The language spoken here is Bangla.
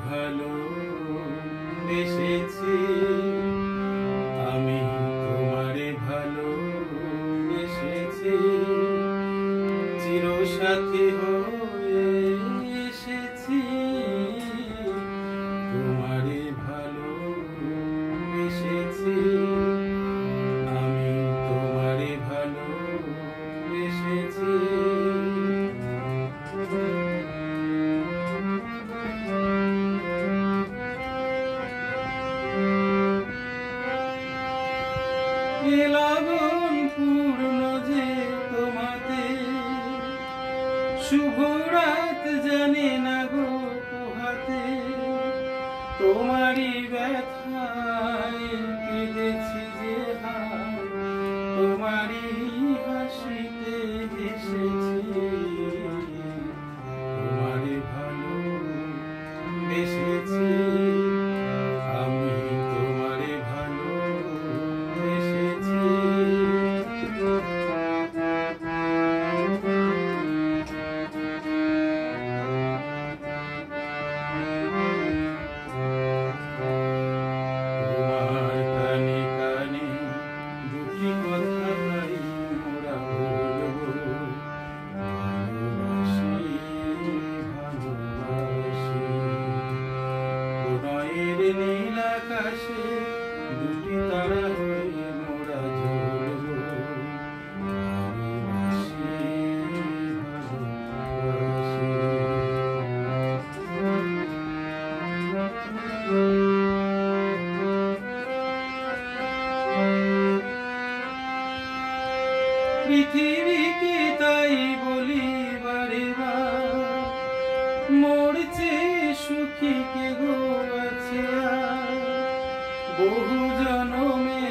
ভালো বেসেছি, আমি তোমারে ভালো বেসেছি, চিরসাথী হয়ে এসেছি, তোমারে ভালো বেসেছি, আমি তোমারে ভালো বেসেছি। লাগন পূর্ণ যে তোমাতে, শুভ রাত জানে না গো পোহাতে, তোমারই ব্যথায় কেঁদেছি যে হায়, তোমারই হাসিতে হেসেছি, তোমারে ভালো বেসেছি, আমি তোমারে ভালো বেসেছি। তোমার কানে কানে দুটি কথা তাই মোরা বলবো, ভালোবাসি ভালোবাসি। প্রণয়ের নীল আকাশে দুটি তারা হয়ে মোরা জ্বলবো, ভালোবাসি ভালোবাসি। পৃথিবীকে তাই বলি বারে বার, মরছে সুখী কে গো আছে আর, বহু জনমে